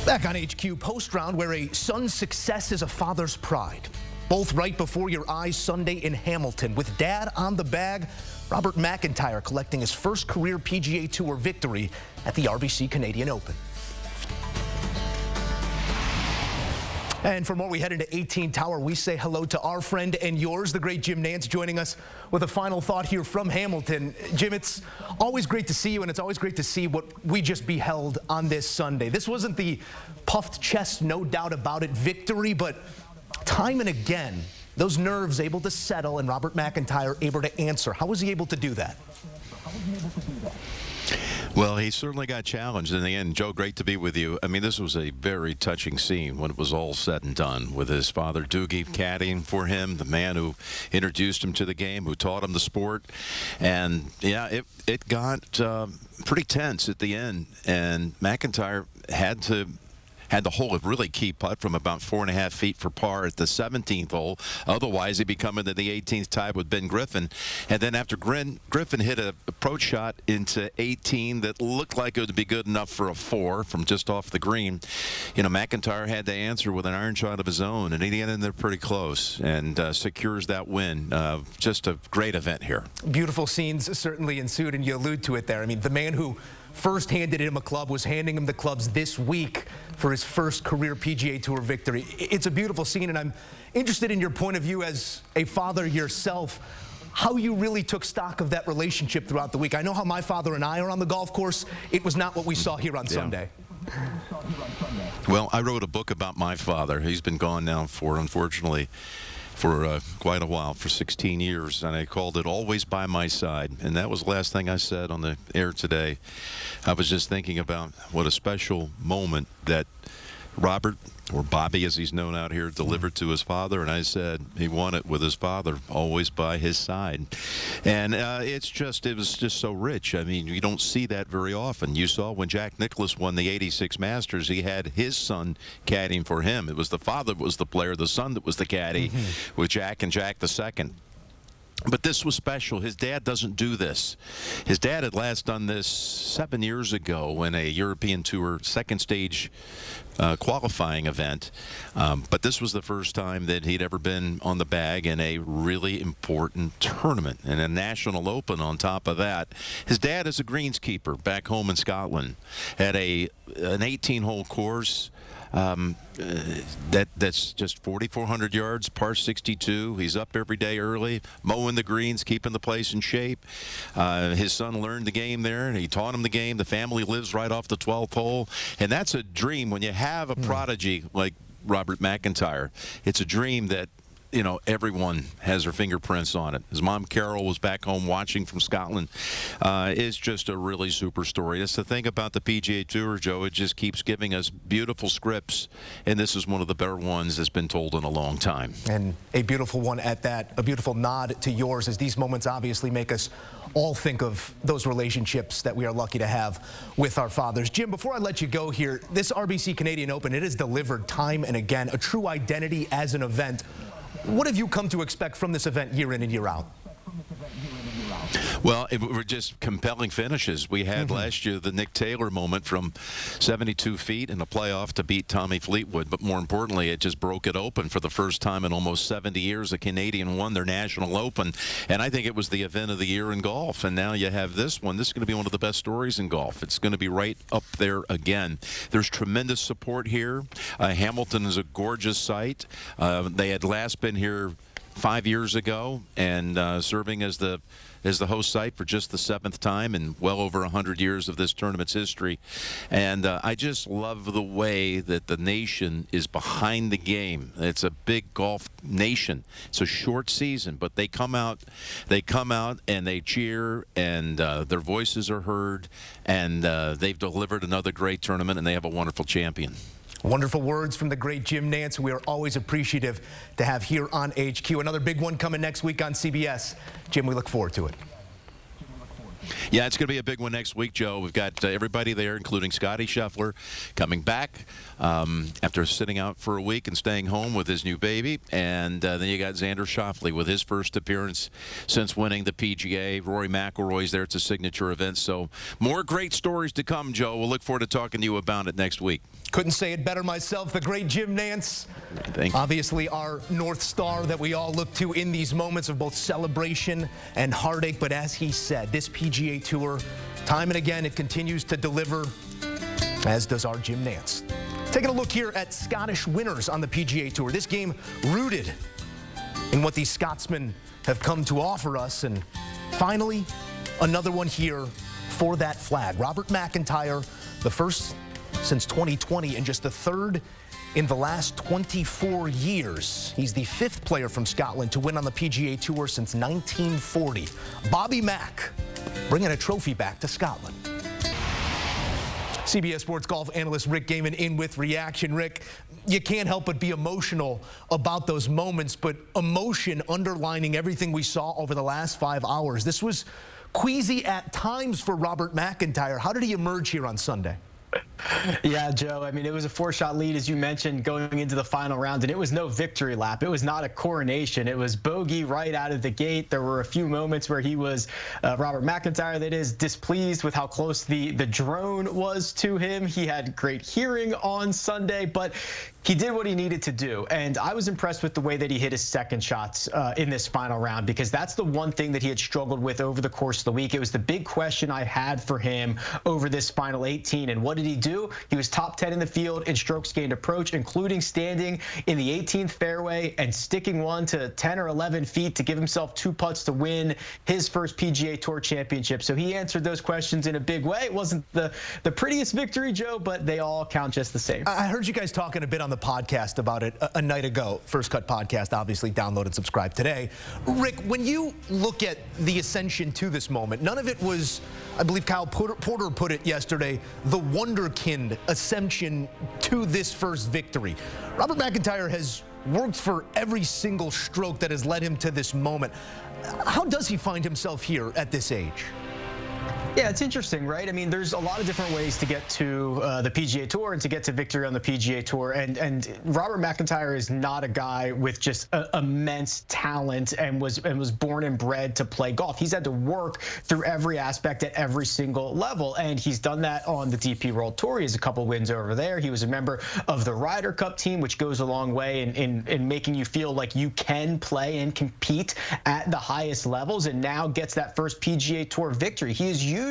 Back on HQ post round, where a son's success is a father's pride. Both right before your eyes Sunday in Hamilton. With dad on the bag, Robert McIntyre collecting his first career PGA Tour victory at the RBC Canadian Open. And for more, we head into 18 Tower. We say hello to our friend and yours, the great Jim Nantz, joining us with a final thought here from Hamilton. Jim, it's always great to see you, and it's always great to see what we just beheld on this Sunday. This wasn't the puffed chest, no doubt about it, victory, but time and again, those nerves able to settle and Robert McIntyre able to answer. How was he able to do that? Well, he certainly got challenged in the end. Joe, great to be with you. I mean, this was a very touching scene when it was all said and done, with his father, Doogie, caddying for him, the man who introduced him to the game, who taught him the sport. And, yeah, it got pretty tense at the end, and McIntyre had to hole a really key putt from about 4.5 feet for par at the 17th hole. Otherwise, he'd be coming to the 18th tied with Ben Griffin. And then after Griffin hit an approach shot into 18 that looked like it would be good enough for a 4 from just off the green, you know, McIntyre had to answer with an iron shot of his own, and he got in there pretty close and secures that win. Just a great event here. Beautiful scenes certainly ensued, and you allude to it there. I mean, the man who first handed him a club was handing him the clubs this week for his first career PGA Tour victory. It's a beautiful scene, and I'm interested in your point of view as a father yourself, how you really took stock of that relationship throughout the week. I know how my father and I are on the golf course. It was not what we saw here on Sunday. Well, I wrote a book about my father. He's been gone now for, unfortunately, for quite a while, for 16 years, and I called it Always by My Side, and that was the last thing I said on the air today. I was just thinking about what a special moment that Robert, or Bobby as he's known out here, delivered to his father, and I said he won it with his father always by his side. And it was just so rich. I mean, you don't see that very often. You saw when Jack Nicklaus won the '86 Masters, he had his son caddying for him. It was the father that was the player, the son that was the caddy, with Jack and Jack the second. But this was special. His dad doesn't do this. His dad had last done this 7 years ago in a European Tour second stage qualifying event. But this was the first time that he'd ever been on the bag in a really important tournament, and a National Open on top of that. His dad is a greenskeeper back home in Scotland at an 18-hole course. That's just 4,400 yards, par 62. He's up every day early, mowing the greens, keeping the place in shape. His son learned the game there, and he taught him the game. The family lives right off the 12th hole, and that's a dream when you have a prodigy like Robert McIntyre. It's a dream that, you know, everyone has their fingerprints on it. His mom, Carol, was back home watching from Scotland. It's just a really super story. That's the thing about the PGA Tour, Joe. It just keeps giving us beautiful scripts, and this is one of the better ones that's been told in a long time. And a beautiful one at that, a beautiful nod to yours, as these moments obviously make us all think of those relationships that we are lucky to have with our fathers. Jim, before I let you go here, this RBC Canadian Open, it has delivered time and again a true identity as an event. What have you come to expect from this event year in and year out? Well, it were just compelling finishes. We had last year the Nick Taylor moment from 72 feet in the playoff to beat Tommy Fleetwood. But more importantly, it just broke it open for the first time in almost 70 years. A Canadian won their National Open. And I think it was the event of the year in golf. And now you have this one. This is going to be one of the best stories in golf. It's going to be right up there again. There's tremendous support here. Hamilton is a gorgeous site. They had last been here 5 years ago, and serving as the host site for just the 7th time in well over 100 years of this tournament's history. And I just love the way that the nation is behind the game. It's a big golf nation. It's a short season, but they come out and they cheer, and their voices are heard, and they've delivered another great tournament, and they have a wonderful champion. Wonderful words from the great Jim Nantz. We are always appreciative to have here on HQ. Another big one coming next week on CBS. Jim, we look forward to it. Yeah, it's going to be a big one next week, Joe. We've got everybody there, including Scottie Scheffler, coming back after sitting out for a week and staying home with his new baby. And then you got Xander Schauffele with his first appearance since winning the PGA. Rory McIlroy's there. It's a signature event. So more great stories to come, Joe. We'll look forward to talking to you about it next week. Couldn't say it better myself. The great Jim Nantz. Thank you. Obviously our North Star that we all look to in these moments of both celebration and heartache. But as he said, this PGA Tour, time and again, it continues to deliver, as does our Jim Nantz. Taking a look here at Scottish winners on the PGA Tour. This game rooted in what these Scotsmen have come to offer us. And finally, another one here for that flag. Robert McIntyre, the first since 2020 and just the third in the last 24 years. He's the fifth player from Scotland to win on the PGA Tour since 1940. Bobby Mack bringing a trophy back to Scotland. CBS Sports golf analyst Rick Gaiman in with reaction. Rick, you can't help but be emotional about those moments, but emotion underlining everything we saw over the last 5 hours. This was queasy at times for Robert McIntyre. How did he emerge here on Sunday? Yeah, Joe, I mean, it was a 4-shot lead, as you mentioned, going into the final round, and it was no victory lap. It was not a coronation. It was bogey right out of the gate. There were a few moments where he was, Robert McIntyre, that is, displeased with how close the drone was to him. He had great hearing on Sunday, but he did what he needed to do. And I was impressed with the way that he hit his second shots in this final round, because that's the one thing that he had struggled with over the course of the week. It was the big question I had for him over this final 18. And what did he do? He was top 10 in the field in strokes gained approach, including standing in the 18th fairway and sticking one to 10 or 11 feet to give himself 2 putts to win his first PGA Tour championship. So he answered those questions in a big way. It wasn't the prettiest victory, Joe, but they all count just the same. I heard you guys talking a bit on the podcast about it a night ago. First Cut podcast, obviously download and subscribe today. Rick, when you look at the ascension to this moment, none of it was, I believe Kyle Porter put it yesterday, the wonderkind ascension to this first victory. Robert McIntyre has worked for every single stroke that has led him to this moment. How does he find himself here at this age? Yeah, it's interesting, right? I mean, there's a lot of different ways to get to the PGA Tour and to get to victory on the PGA Tour. And Robert McIntyre is not a guy with just immense talent and was born and bred to play golf. He's had to work through every aspect at every single level, and he's done that on the DP World Tour. He has a couple wins over there. He was a member of the Ryder Cup team, which goes a long way in making you feel like you can play and compete at the highest levels, and now gets that first PGA Tour victory. He is usually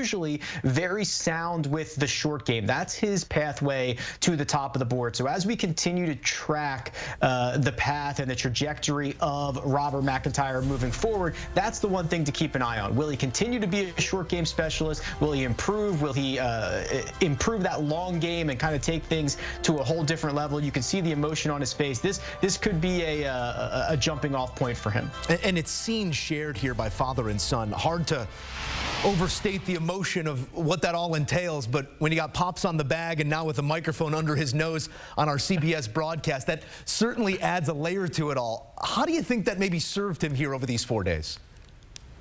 very sound with the short game. That's his pathway to the top of the board. So as we continue to track the path and the trajectory of Robert McIntyre moving forward, that's the one thing to keep an eye on. Will he continue to be a short game specialist? Will he improve? Will he improve that long game and kind of take things to a whole different level? You can see the emotion on his face. This could be a jumping off point for him. And it's seen shared here by father and son. Hard to overstate the emotion of what that all entails, but when you got Pops on the bag and now with a microphone under his nose on our CBS broadcast, that certainly adds a layer to it all. How do you think that maybe served him here over these 4 days?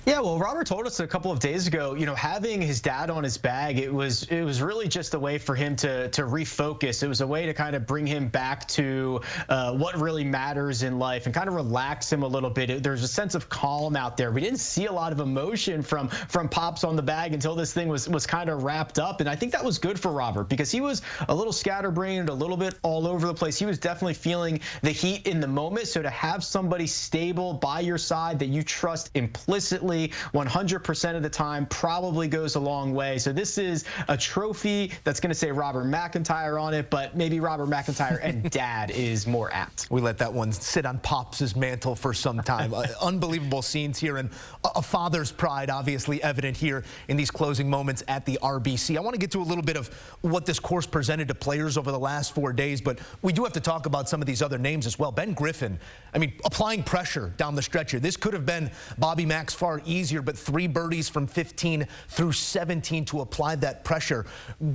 Yeah, well, Robert told us a couple of days ago, you know, having his dad on his bag, it was really just a way for him to refocus. It was a way to kind of bring him back to what really matters in life and kind of relax him a little bit. There's a sense of calm out there. We didn't see a lot of emotion from Pops on the bag until this thing was kind of wrapped up, and I think that was good for Robert because he was a little scatterbrained, a little bit all over the place. He was definitely feeling the heat in the moment, so to have somebody stable by your side that you trust implicitly 100% of the time probably goes a long way. So this is a trophy that's going to say Robert McIntyre on it, but maybe Robert McIntyre and Dad is more apt. We let that one sit on Pops' mantle for some time. Unbelievable scenes here, and a father's pride obviously evident here in these closing moments at the RBC. I want to get to a little bit of what this course presented to players over the last 4 days, but we do have to talk about some of these other names as well. Ben Griffin, I mean, applying pressure down the stretch here. This could have been Bobby Mack's far easier, but 3 birdies from 15 through 17 to apply that pressure.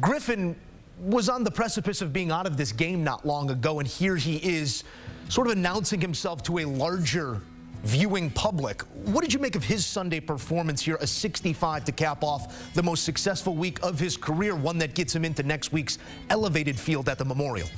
Griffin was on the precipice of being out of this game not long ago, and here he is sort of announcing himself to a larger viewing public. What did you make of his Sunday performance here, a 65 to cap off the most successful week of his career, one that gets him into next week's elevated field at the Memorial?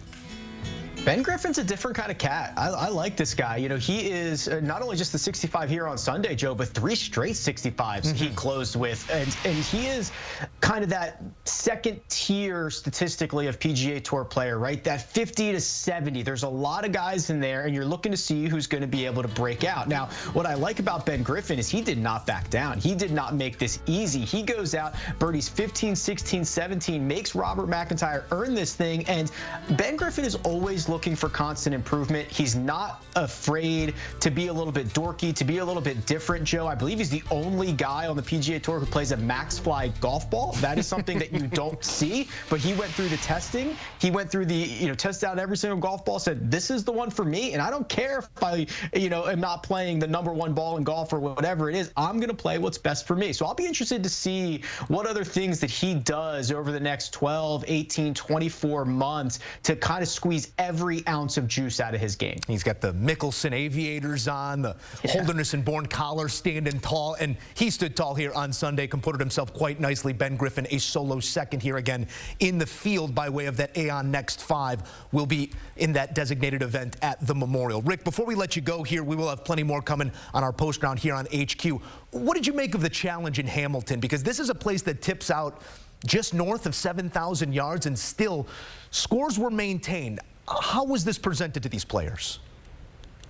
Ben Griffin's a different kind of cat. I like this guy. You know, he is not only just the 65 here on Sunday, Joe, but 3 straight 65s he closed with. And he is kind of that second tier statistically of PGA Tour player, right? That 50 to 70. There's a lot of guys in there, and you're looking to see who's going to be able to break out. Now, what I like about Ben Griffin is he did not back down. He did not make this easy. He goes out, birdies 15, 16, 17, makes Robert McIntyre earn this thing. And Ben Griffin is always looking for constant improvement. He's not afraid to be a little bit dorky, to be a little bit different, Joe. I believe he's the only guy on the PGA Tour who plays a max fly golf ball. That is something that you don't see, but he went through the testing. He went through the, tested out every single golf ball, said, this is the one for me, and I don't care if I, am not playing the #1 ball in golf or whatever it is. I'm going to play what's best for me. So I'll be interested to see what other things that he does over the next 12, 18, 24 months to kind of squeeze every ounce of juice out of his game. He's got the Mickelson aviators on, the Holderness-and-Bourne collar standing tall, and he stood tall here on Sunday, comported himself quite nicely. Ben Griffin, a solo second here again in the field by way of that Aon Next 5, will be in that designated event at the Memorial. Rick, before we let you go here, we will have plenty more coming on our post round here on HQ. What did you make of the challenge in Hamilton? Because this is a place that tips out just north of 7,000 yards, and still scores were maintained. How was this presented to these players?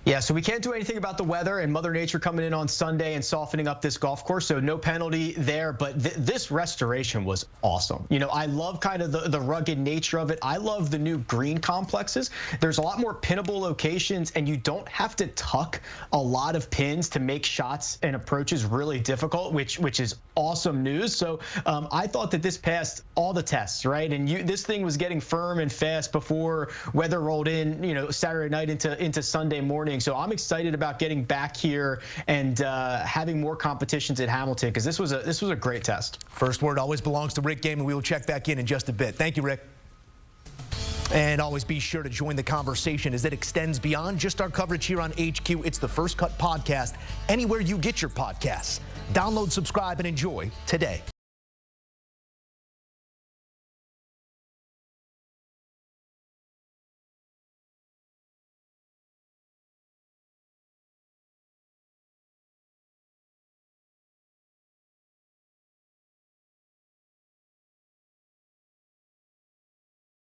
Yeah, so we can't do anything about the weather and Mother Nature coming in on Sunday and softening up this golf course, so no penalty there. But this restoration was awesome. I love kind of the rugged nature of it. I love the new green complexes. There's a lot more pinnable locations, and you don't have to tuck a lot of pins to make shots and approaches really difficult, which is awesome news. So I thought that this passed all the tests, right? And this thing was getting firm and fast before weather rolled in, Saturday night into Sunday morning. So I'm excited about getting back here and having more competitions at Hamilton, because this was a great test. First word always belongs to Rick Game, and we will check back in just a bit. Thank you, Rick. And always be sure to join the conversation as it extends beyond just our coverage here on HQ. It's the First Cut Podcast, anywhere you get your podcasts. Download, subscribe, and enjoy today.